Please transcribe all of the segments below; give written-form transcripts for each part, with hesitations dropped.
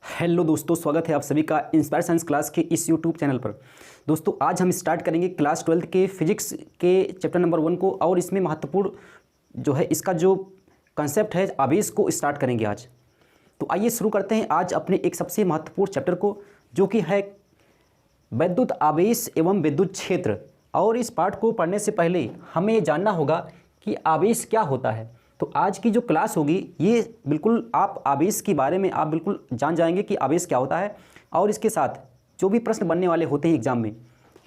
Hello दोस्तों, स्वागत है आप सभी का इंस्पायर साइंस क्लास के इस यूट्यूब चैनल पर। दोस्तों आज हम स्टार्ट करेंगे क्लास 12 के फिजिक्स के चैप्टर नंबर 1 को, और इसमें महत्वपूर्ण जो है इसका जो कंसेप्ट है आवेश को स्टार्ट करेंगे आज। तो आइए शुरू करते हैं आज अपने एक सबसे महत्वपूर्ण चैप्टर को, जो कि है विद्युत आवेश एवं विद्युत क्षेत्र। और इस पाठ को पढ़ने से पहले हमें ये जानना होगा कि आवेश क्या होता है। तो आज की जो क्लास होगी ये बिल्कुल आप आवेश के बारे में आप बिल्कुल जान जाएंगे कि आवेश क्या होता है। और इसके साथ जो भी प्रश्न बनने वाले होते हैं एग्ज़ाम में,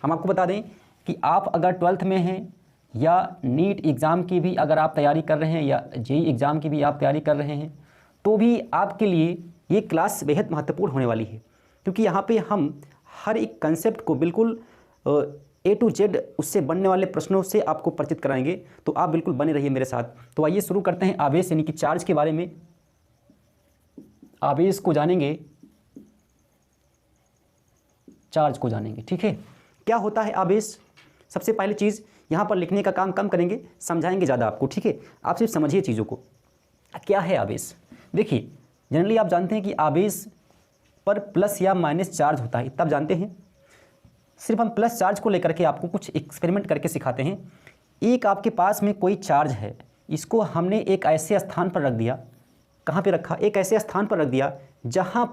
हम आपको बता दें कि आप अगर 12th में हैं या नीट एग्ज़ाम की भी अगर आप तैयारी कर रहे हैं या जेईई एग्ज़ाम की भी आप तैयारी कर रहे हैं, तो भी आपके लिए ये क्लास बेहद महत्वपूर्ण होने वाली है। क्योंकि यहाँ पे हम हर एक कंसेप्ट को बिल्कुल A to Z उससे बनने वाले प्रश्नों से आपको परिचित कराएंगे। तो आप बिल्कुल बने रहिए मेरे साथ। तो आइए शुरू करते हैं आवेश यानी कि चार्ज के बारे में। आवेश को जानेंगे, चार्ज को जानेंगे। ठीक है, क्या होता है आवेश? सबसे पहली चीज़ यहाँ पर लिखने का काम कम करेंगे, समझाएंगे ज़्यादा आपको। ठीक है, आप सिर्फ समझिए चीज़ों को। क्या है आवेश? देखिए, जनरली आप जानते हैं कि आवेश पर प्लस या माइनस चार्ज होता है, तब जानते हैं। सिर्फ हम प्लस चार्ज को लेकर के आपको कुछ एक्सपेरिमेंट करके सिखाते हैं। एक आपके पास में कोई चार्ज है, इसको हमने एक ऐसे स्थान पर रख दिया। कहाँ पे रखा? एक ऐसे स्थान पर रख दिया जहाँ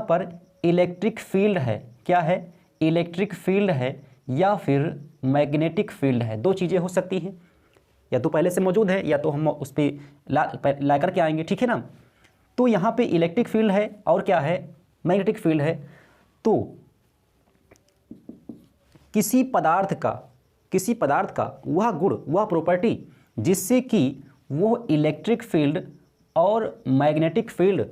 पर इलेक्ट्रिक फील्ड है। क्या है? इलेक्ट्रिक फील्ड है या फिर मैग्नेटिक फील्ड है। दो चीज़ें हो सकती हैं, या तो पहले से मौजूद है या तो हम उस पर ला करके आएंगे। ठीक है ना? तो यहाँ पे इलेक्ट्रिक फील्ड है और क्या है? मैग्नेटिक फील्ड है। तो किसी पदार्थ का वह गुण, वह प्रॉपर्टी जिससे कि वो इलेक्ट्रिक फील्ड और मैग्नेटिक फील्ड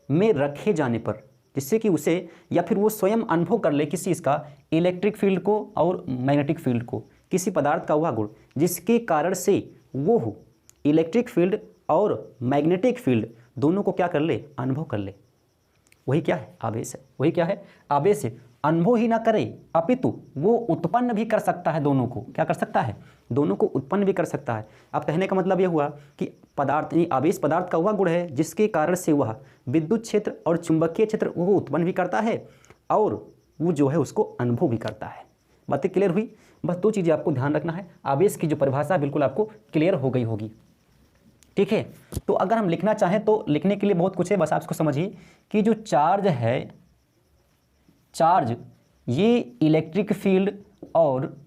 में रखे जाने पर, जिससे कि उसे या फिर वो स्वयं अनुभव कर ले किसी इसका इलेक्ट्रिक फील्ड को और मैग्नेटिक फील्ड को, किसी पदार्थ का वह गुण जिसके कारण से वो इलेक्ट्रिक फील्ड और मैग्नेटिक फील्ड दोनों को क्या कर ले? अनुभव कर ले। वही क्या है? आवेश है। वही क्या है? आवेश है। अनुभव ही ना करे अपितु वो उत्पन्न भी कर सकता है। दोनों को क्या कर सकता है? दोनों को उत्पन्न भी कर सकता है। अब कहने का मतलब यह हुआ कि पदार्थ यानी आवेश पदार्थ का वह गुण है जिसके कारण से वह विद्युत क्षेत्र और चुंबकीय क्षेत्र वो उत्पन्न भी करता है और वो जो है उसको अनुभव भी करता है। बातें क्लियर हुई? बस दो चीज़ें आपको ध्यान रखना है। आवेश की जो परिभाषा बिल्कुल आपको क्लियर हो गई होगी। ठीक है, तो अगर हम लिखना चाहें तो लिखने के लिए बहुत कुछ है, बस आप इसको समझिए कि जो चार्ज है, चार्ज ये इलेक्ट्रिक फील्ड और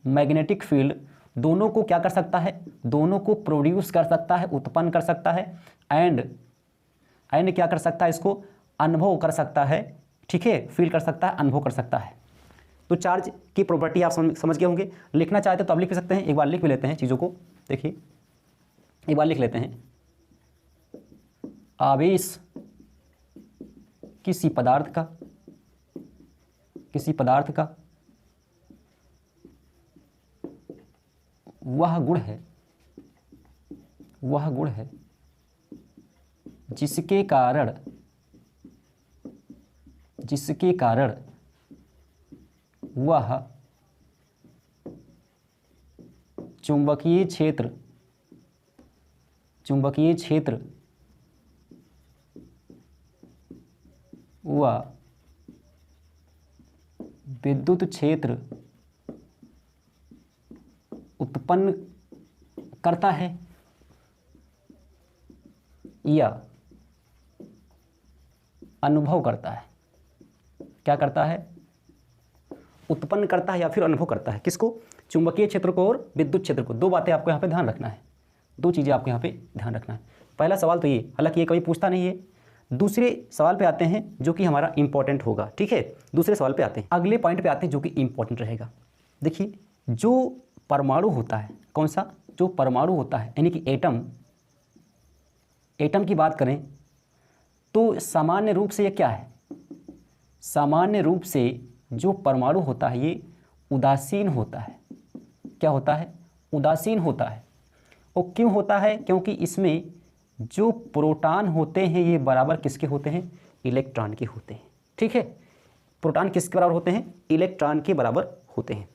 मैग्नेटिक फील्ड दोनों को क्या कर सकता है? दोनों को प्रोड्यूस कर सकता है, उत्पन्न कर सकता है एंड क्या कर सकता है? इसको अनुभव कर सकता है। ठीक है, फील कर सकता है, अनुभव कर सकता है। तो चार्ज की प्रॉपर्टी आप समझ गए होंगे। लिखना चाहते तो आप लिख भी सकते हैं। एक बार लिख भी लेते हैं चीज़ों को। देखिए, एक बार लिख लेते हैं। आवेश किसी पदार्थ का वह गुण है जिसके कारण वह चुंबकीय क्षेत्र व विद्युत क्षेत्र उत्पन्न करता है या अनुभव करता है। क्या करता है? उत्पन्न करता है या फिर अनुभव करता है। किसको? चुंबकीय क्षेत्र को और विद्युत क्षेत्र को। दो बातें आपको यहाँ पे ध्यान रखना है, दो चीज़ें आपको यहाँ पे ध्यान रखना है। पहला सवाल तो ये, हालांकि ये कभी पूछता नहीं है। दूसरे सवाल पे आते हैं जो कि हमारा इंपॉर्टेंट होगा। ठीक है, दूसरे सवाल पे आते हैं, अगले पॉइंट पे आते हैं जो कि इंपॉर्टेंट रहेगा। देखिए, जो परमाणु होता है, कौन सा? जो परमाणु होता है यानी कि एटम की बात करें तो सामान्य रूप से ये क्या है? सामान्य रूप से जो परमाणु होता है ये उदासीन होता है। क्या होता है? उदासीन होता है। और क्यों होता है? क्योंकि इसमें जो प्रोटॉन होते हैं ये बराबर किसके होते हैं? इलेक्ट्रॉन के होते हैं। ठीक है, प्रोटॉन किसके बराबर होते हैं? इलेक्ट्रॉन के बराबर होते हैं।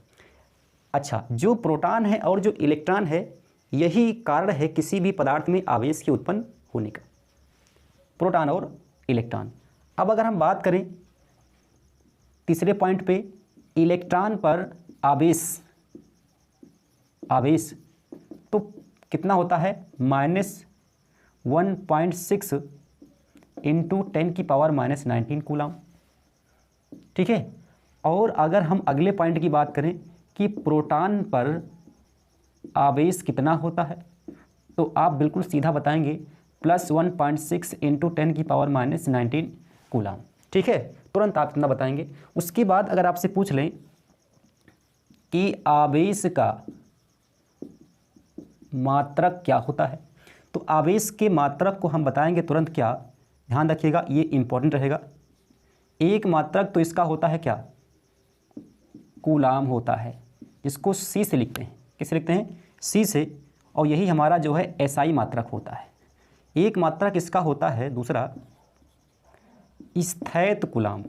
अच्छा, जो प्रोटॉन है और जो इलेक्ट्रॉन है, यही कारण है किसी भी पदार्थ में आवेश के उत्पन्न होने का। प्रोटॉन और इलेक्ट्रॉन। अब अगर हम बात करें तीसरे पॉइंट पे, इलेक्ट्रॉन पर आवेश तो कितना होता है, -1.6 इंटू 10⁻⁻19 कूलम। ठीक है। और अगर हम अगले पॉइंट की बात करें कि प्रोटॉन पर आवेश कितना होता है, तो आप बिल्कुल सीधा बताएंगे +1.6 इंटू 10⁻⁻19 कूलम। ठीक है, तुरंत आप इतना बताएंगे। उसके बाद अगर आपसे पूछ लें कि आवेश का मात्रक क्या होता है, तो आवेश के मात्रक को हम बताएंगे तुरंत क्या, ध्यान रखिएगा, ये इंपॉर्टेंट रहेगा। एक मात्रक तो इसका होता है क्या, कूलाम होता है, जिसको सी से लिखते हैं। किसे लिखते हैं, सी से। और यही हमारा जो है एसआई मात्रक होता है। एक मात्रक इसका होता है दूसरा स्थैत कूलाम।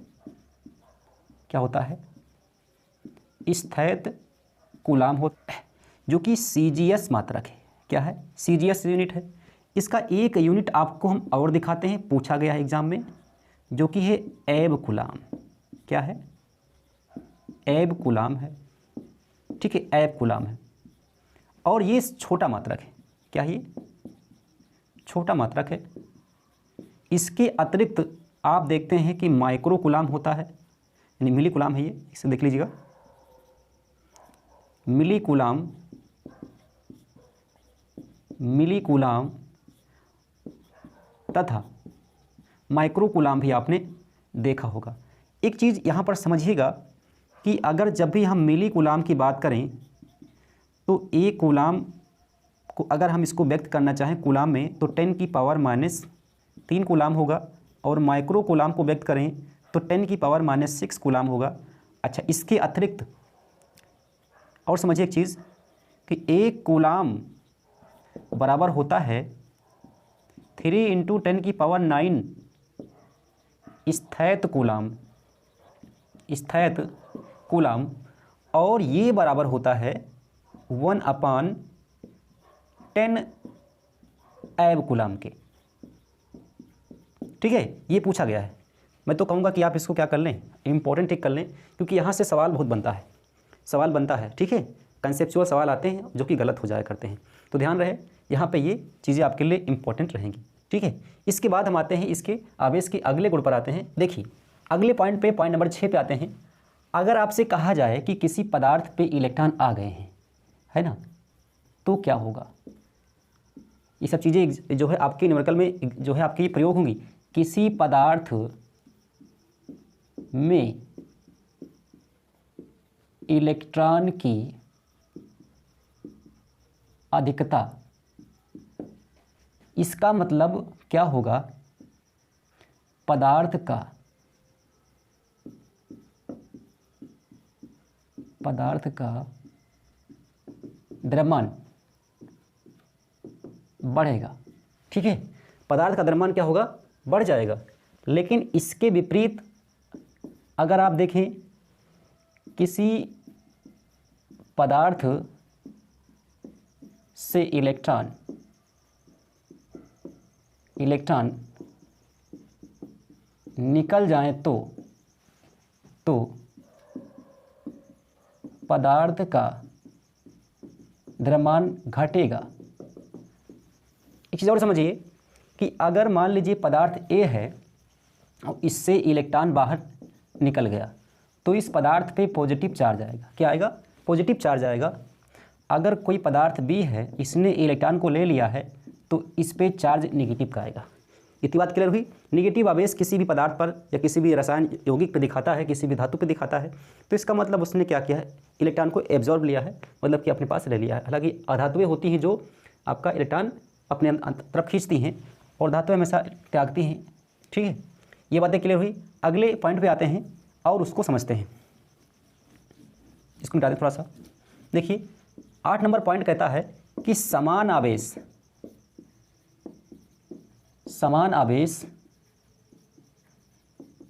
क्या होता है, स्थैत कूलाम होता है, जो कि सीजीएस मात्रक है। क्या है, सीजीएस यूनिट है। इसका एक यूनिट आपको हम और दिखाते हैं, पूछा गया है एग्जाम में, जो कि है एब कूलाम। क्या है, एब कूलाम है। ठीक है, एब कूलाम है। और ये छोटा मात्रक है। क्या है, ये छोटा मात्रक है। इसके अतिरिक्त आप देखते हैं कि माइक्रो कूलाम होता है, यानी मिली कूलाम है ये, इसे देख लीजिएगा, मिली कूलाम तथा माइक्रो कूलाम भी आपने देखा होगा। एक चीज़ यहाँ पर समझिएगा कि अगर जब भी हम मिली कूलाम की बात करें, तो एक कूलाम को अगर हम इसको व्यक्त करना चाहें कूलाम में, तो 10⁻³ कूलाम होगा। और माइक्रो कूलाम को व्यक्त करें तो 10⁻⁻6 कूलाम होगा। अच्छा, इसके अतिरिक्त और समझिए एक चीज़ कि एक कूलाम बराबर होता है 3 × 10⁹ स्थैत कूलाम। और ये बराबर होता है 1/10 एब कूलाम के। ठीक है, ये पूछा गया है। मैं तो कहूँगा कि आप इसको क्या कर लें, इंपॉर्टेंट टिक कर लें, क्योंकि यहाँ से सवाल बहुत बनता है। ठीक है, कंसेप्चुअल सवाल आते हैं जो कि गलत हो जाया करते हैं। तो ध्यान रहे, यहाँ पे ये चीज़ें आपके लिए इंपॉर्टेंट रहेंगी। ठीक है, इसके बाद हम आते हैं इसके आवेश के अगले गुण पर आते हैं। देखिए, अगले पॉइंट पे, पॉइंट नंबर 6 पे आते हैं। अगर आपसे कहा जाए कि किसी पदार्थ पे इलेक्ट्रॉन आ गए हैं, है ना, तो क्या होगा। ये सब चीज़ें जो है आपके न्यूमेरिकल में जो है आपके प्रयोग होंगी। किसी पदार्थ में इलेक्ट्रॉन की अधिकता, इसका मतलब क्या होगा, पदार्थ का द्रव्यमान बढ़ेगा। ठीक है, पदार्थ का द्रव्यमान क्या होगा, बढ़ जाएगा। लेकिन इसके विपरीत अगर आप देखें, किसी पदार्थ से इलेक्ट्रॉन निकल जाए तो पदार्थ का द्रव्यमान घटेगा। एक चीज़ और समझिए कि अगर मान लीजिए पदार्थ ए है और इससे इलेक्ट्रॉन बाहर निकल गया, तो इस पदार्थ पे पॉजिटिव चार्ज आएगा। क्या आएगा, पॉजिटिव चार्ज आएगा। अगर कोई पदार्थ बी है, इसने इलेक्ट्रॉन को ले लिया है, तो इस पे चार्ज नेगेटिव का आएगा। इतनी बात क्लियर हुई। नेगेटिव आवेश किसी भी पदार्थ पर या किसी भी रसायन यौगिक पे दिखाता है, किसी भी धातु पे दिखाता है, तो इसका मतलब उसने क्या किया है, इलेक्ट्रॉन को एब्जॉर्ब लिया है, मतलब कि अपने पास ले लिया है। हालांकि अधातुएं होती हैं जो आपका इलेक्ट्रॉन अपने तरफ खींचती हैं और धातुएं हमेशा त्यागती हैं। ठीक है, ये बातें क्लियर हुई। अगले पॉइंट पे आते हैं और उसको समझते हैं। इसको मिटा दें थोड़ा सा। देखिए, 8 नंबर पॉइंट कहता है कि समान आवेश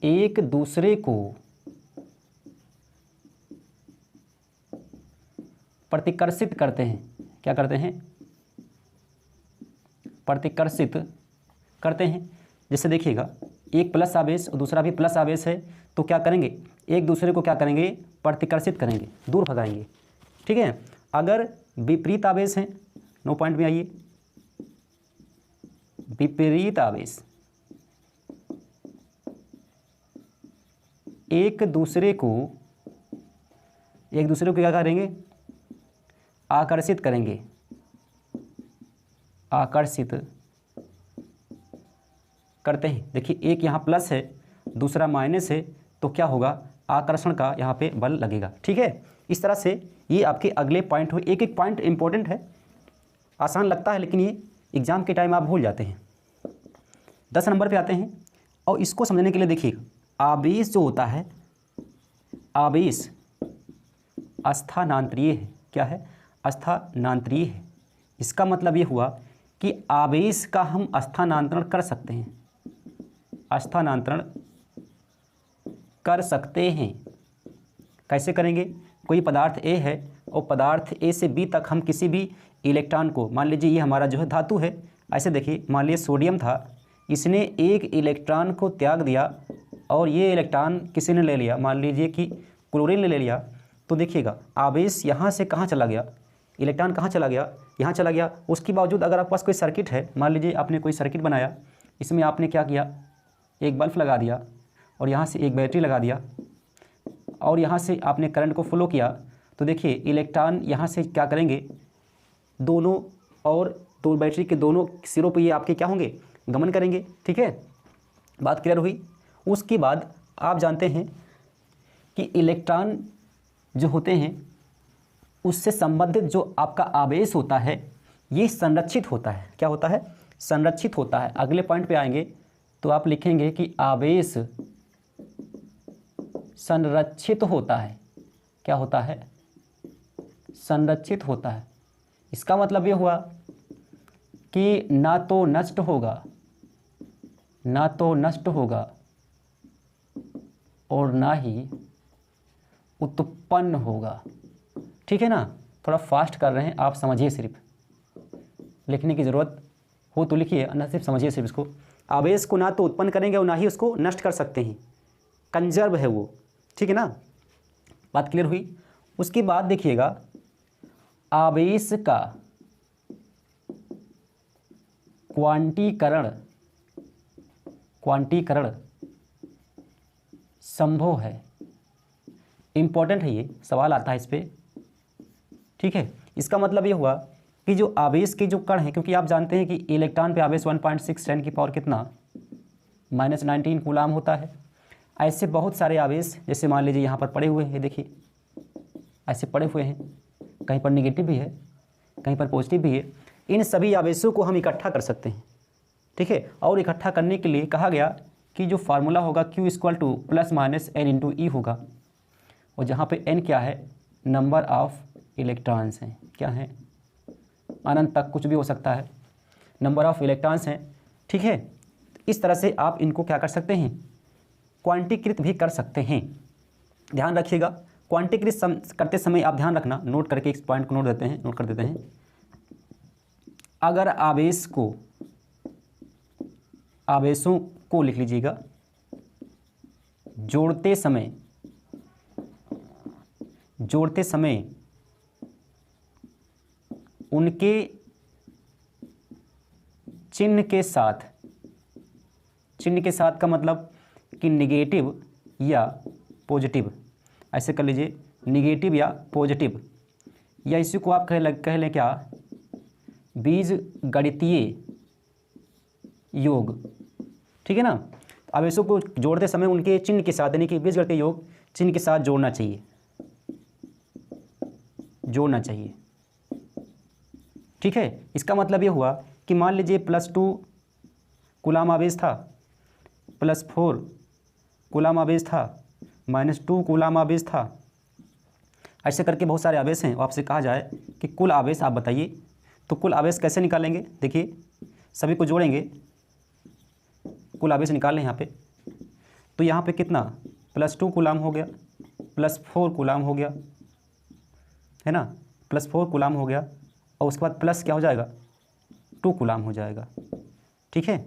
एक दूसरे को प्रतिकर्षित करते हैं। क्या करते हैं, प्रतिकर्षित करते हैं। जैसे देखिएगा, एक प्लस आवेश और दूसरा भी प्लस आवेश है, तो क्या करेंगे, एक दूसरे को क्या करेंगे, प्रतिकर्षित करेंगे, दूर भगाएंगे। ठीक है। अगर विपरीत आवेश हैं, 9 पॉइंट में आइए, विपरीत आवेश एक दूसरे को क्या करेंगे, आकर्षित करेंगे, आकर्षित करते हैं। देखिए एक यहाँ प्लस है, दूसरा माइनस है, तो क्या होगा, आकर्षण का यहाँ पे बल लगेगा। ठीक है। इस तरह से ये आपके अगले पॉइंट हुए। एक एक पॉइंट इंपॉर्टेंट है, आसान लगता है लेकिन ये एग्जाम के टाइम आप भूल जाते हैं। 10 नंबर पे आते हैं और इसको समझने के लिए देखिए, आवेश जो होता है, आवेश स्थानांतरीय है। क्या है, स्थानांतरीय है। इसका मतलब ये हुआ कि आवेश का हम स्थानांतरण कर सकते हैं, स्थानांतरण कर सकते हैं। कैसे करेंगे, कोई पदार्थ ए है और पदार्थ ए से बी तक हम किसी भी इलेक्ट्रॉन को, मान लीजिए ये हमारा जो है धातु है, ऐसे देखिए मान लीजिए सोडियम था, इसने एक इलेक्ट्रॉन को त्याग दिया और ये इलेक्ट्रॉन किसी ने ले लिया, मान लीजिए कि क्लोरीन ने ले लिया, तो देखिएगा आवेश यहाँ से कहाँ चला गया, इलेक्ट्रॉन कहाँ चला गया, यहाँ चला गया। उसके बावजूद अगर आपके पास कोई सर्किट है, मान लीजिए आपने कोई सर्किट बनाया, इसमें आपने क्या किया, एक बल्ब लगा दिया और यहाँ से एक बैटरी लगा दिया और यहाँ से आपने करंट को फ्लो किया, तो देखिए इलेक्ट्रॉन यहाँ से क्या करेंगे, दोनों और दो बैटरी के दोनों सिरों पर ये आपके क्या होंगे, गमन करेंगे। ठीक है, बात क्लियर हुई। उसके बाद आप जानते हैं कि इलेक्ट्रॉन जो होते हैं उससे संबंधित जो आपका आवेश होता है ये संरक्षित होता है। क्या होता है, संरक्षित होता है। अगले पॉइंट पे आएंगे तो आप लिखेंगे कि आवेश संरक्षित होता है। क्या होता है, संरक्षित होता है। इसका मतलब ये हुआ कि ना तो नष्ट होगा, ना तो नष्ट होगा और ना ही उत्पन्न होगा। ठीक है ना, थोड़ा फास्ट कर रहे हैं आप, समझिए, सिर्फ लिखने की ज़रूरत हो तो लिखिए, ना सिर्फ समझिए सिर्फ इसको। आवेश को ना तो उत्पन्न करेंगे और ना ही उसको नष्ट कर सकते हैं, कंजर्व है वो। ठीक है ना, बात क्लियर हुई। उसके बाद देखिएगा, आवेश का क्वांटीकरण संभव है। इम्पॉर्टेंट है ये, सवाल आता है इस पर। ठीक है, इसका मतलब ये हुआ कि जो आवेश के जो कण हैं, क्योंकि आप जानते हैं कि इलेक्ट्रॉन पे आवेश 1.6 10 की पावर कितना, -19 कूलाम होता है। ऐसे बहुत सारे आवेश, जैसे मान लीजिए यहाँ पर पड़े हुए हैं, देखिए ऐसे पड़े हुए हैं, कहीं पर निगेटिव भी है, कहीं पर पॉजिटिव भी है। इन सभी आवेशों को हम इकट्ठा कर सकते हैं। ठीक है, और इकट्ठा करने के लिए कहा गया कि जो फार्मूला होगा Q ± N × E होगा, और जहाँ पे N क्या है, नंबर ऑफ इलेक्ट्रॉन्स हैं। क्या है, अनंत तक कुछ भी हो सकता है, नंबर ऑफ इलेक्ट्रॉन्स हैं। ठीक है, इस तरह से आप इनको क्या कर सकते हैं, क्वांटीकृत भी कर सकते हैं। ध्यान रखिएगा, क्वांटीकृत करते समय आप ध्यान रखना, नोट करके इस पॉइंट को नोट कर देते हैं। अगर आवेशों को लिख लीजिएगा, जोड़ते समय उनके चिन्ह के साथ का मतलब कि निगेटिव या पॉजिटिव, ऐसे कर लीजिए, निगेटिव या पॉजिटिव, या इसी को आप कह लें क्या, बीजगणितीय योग। ठीक है ना, आवेशों को जोड़ते समय उनके चिन्ह के साथ, यानी कि बीजगणितीय योग चिन्ह के साथ जोड़ना चाहिए। ठीक है, इसका मतलब ये हुआ कि मान लीजिए +2 कूलाम आवेश था, +4 कूलाम आवेश था, -2 कूलाम आवेश था, ऐसे करके बहुत सारे आवेश हैं। आपसे कहा जाए कि कुल आवेश आप बताइए, तो कुल आवेश कैसे निकालेंगे, देखिए सभी को जोड़ेंगे, कुल आवेश निकाल लें यहाँ पे। तो यहाँ पे कितना, +2 कूलाम हो गया, +4 कूलाम हो गया, है ना, +4 कूलाम हो गया, और उसके बाद प्लस क्या हो जाएगा, 2 कूलाम हो जाएगा। ठीक है,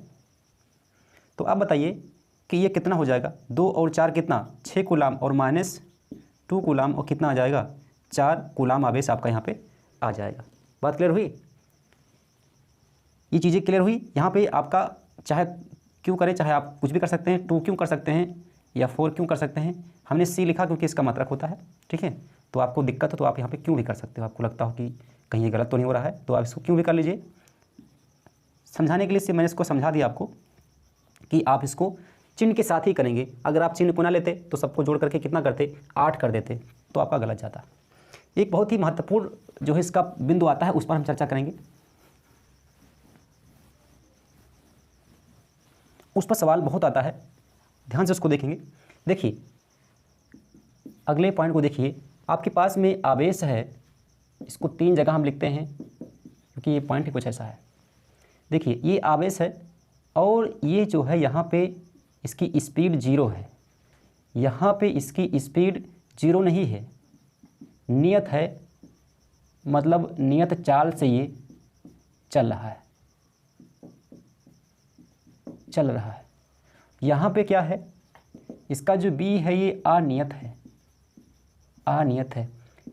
तो आप बताइए कि ये कितना हो जाएगा, 2 और 4 कितना 6 कूलाम और -2 कूलाम और कितना आ जाएगा 4 कूलाम आवेश आपका यहाँ पे आ जाएगा। बात क्लियर हुई, ये चीज़ें क्लियर हुई। यहाँ पे आपका चाहे क्यों करें, चाहे आप कुछ भी कर सकते हैं, 2 क्यों कर सकते हैं या 4 क्यों कर सकते हैं। हमने C लिखा क्योंकि इसका मात्रक होता है, ठीक है। तो आपको दिक्कत हो तो आप यहाँ पे क्यों भी कर सकते हो, आपको लगता हो कि कहीं ये गलत तो नहीं हो रहा है तो आप इसको क्यों भी कर लीजिए। समझाने के लिए से मैंने इसको समझा दिया आपको कि आप इसको चिन्ह के साथ ही करेंगे। अगर आप चिन्ह को ना लेते तो सबको जोड़ करके कितना करते 8 कर देते तो आपका गलत जाता। एक बहुत ही महत्वपूर्ण जो है इसका बिंदु आता है उस पर हम चर्चा करेंगे, उस पर सवाल बहुत आता है, ध्यान से उसको देखेंगे। देखिए अगले पॉइंट को देखिए, आपके पास में आवेश है, इसको 3 जगह हम लिखते हैं क्योंकि ये पॉइंट ही कुछ ऐसा है। देखिए ये आवेश है और ये जो है यहाँ पे इसकी स्पीड 0 है, यहाँ पे इसकी स्पीड 0 नहीं है, नियत है, मतलब नियत चाल से ये चल रहा है, चल रहा है। यहाँ पे क्या है, इसका जो b है ये अनियत है, अनियत है।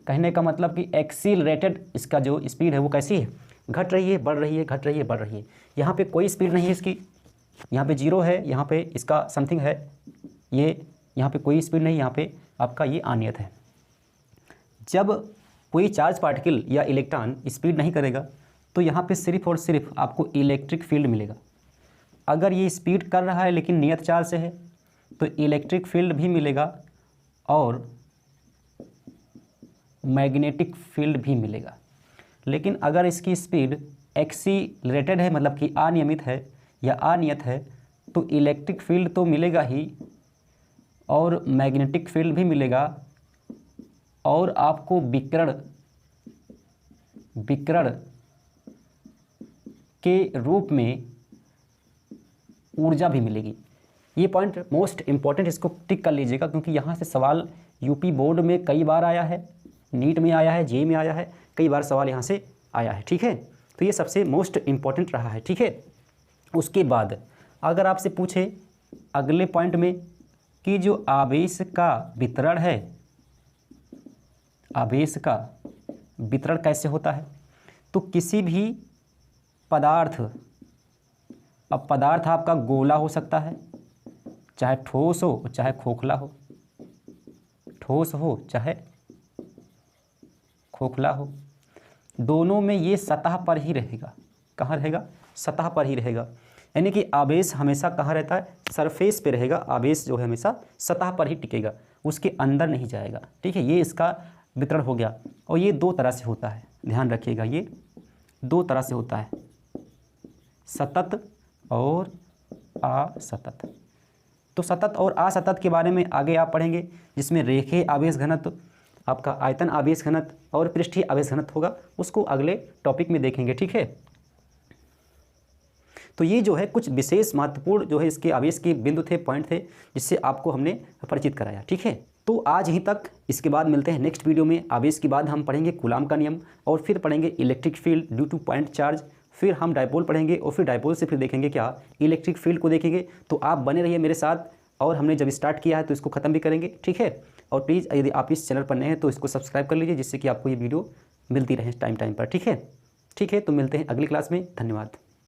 कहने का मतलब कि एक्सीलरेटेड इसका जो स्पीड है वो कैसी है, घट रही है, बढ़ रही है, घट रही है, बढ़ रही है। यहाँ पे कोई स्पीड नहीं है इसकी, यहाँ पे 0 है, यहाँ पे इसका समथिंग है, ये यहाँ पे कोई स्पीड नहीं, यहाँ पे आपका ये अनियत है। जब कोई चार्ज पार्टिकल या इलेक्ट्रॉन स्पीड नहीं करेगा तो यहाँ पे सिर्फ और सिर्फ आपको इलेक्ट्रिक फील्ड मिलेगा। अगर ये स्पीड कर रहा है लेकिन नियत चाल से है तो इलेक्ट्रिक फील्ड भी मिलेगा और मैग्नेटिक फील्ड भी मिलेगा। लेकिन अगर इसकी स्पीड एक्सीलरेटेड है, मतलब कि अनियमित है या अनियत है, तो इलेक्ट्रिक फील्ड तो मिलेगा ही और मैग्नेटिक फील्ड भी मिलेगा और आपको विकिरण के रूप में ऊर्जा भी मिलेगी। ये पॉइंट मोस्ट इम्पॉर्टेंट, इसको टिक कर लीजिएगा क्योंकि यहाँ से सवाल यूपी बोर्ड में कई बार आया है, नीट में आया है, जेईई में आया है, कई बार सवाल यहाँ से आया है, ठीक है। तो ये सबसे मोस्ट इम्पॉर्टेंट रहा है, ठीक है। उसके बाद अगर आपसे पूछे अगले पॉइंट में कि जो आवेश का वितरण है, आवेश का वितरण कैसे होता है, तो किसी भी पदार्थ, अब पदार्थ आपका गोला हो सकता है, चाहे ठोस हो चाहे खोखला हो, ठोस हो चाहे खोखला हो, दोनों में ये सतह पर ही रहेगा। कहाँ रहेगा, सतह पर ही रहेगा। यानी कि आवेश हमेशा कहाँ रहता है, सरफेस पे रहेगा। आवेश जो है हमेशा सतह पर ही टिकेगा, उसके अंदर नहीं जाएगा, ठीक है। ये इसका वितरण हो गया और ये 2 तरह से होता है, ध्यान रखिएगा, ये 2 तरह से होता है, सतत और असतत। तो सतत और असतत के बारे में आगे आप पढ़ेंगे, जिसमें रेखीय आवेश घनत्व, आपका आयतन आवेश घनत्व और पृष्ठीय आवेश घनत्व होगा, उसको अगले टॉपिक में देखेंगे, ठीक है। तो ये जो है कुछ विशेष महत्वपूर्ण जो है इसके आवेश के बिंदु थे, पॉइंट थे, जिससे आपको हमने परिचित कराया, ठीक है। तो आज यहीं तक, इसके बाद मिलते हैं नेक्स्ट वीडियो में। आवेश के बाद हम पढ़ेंगे कूलाम का नियम और फिर पढ़ेंगे electric field due two point charge, फिर हम डायपोल पढ़ेंगे और फिर डायपोल से फिर देखेंगे क्या, इलेक्ट्रिक फील्ड को देखेंगे। तो आप बने रहिए मेरे साथ, और हमने जब स्टार्ट किया है तो इसको ख़त्म भी करेंगे, ठीक है। और प्लीज़ यदि आप इस चैनल पर नए हैं तो इसको सब्सक्राइब कर लीजिए, जिससे कि आपको ये वीडियो मिलती रहे टाइम पर, ठीक है। ठीक है, तो मिलते हैं अगली क्लास में, धन्यवाद।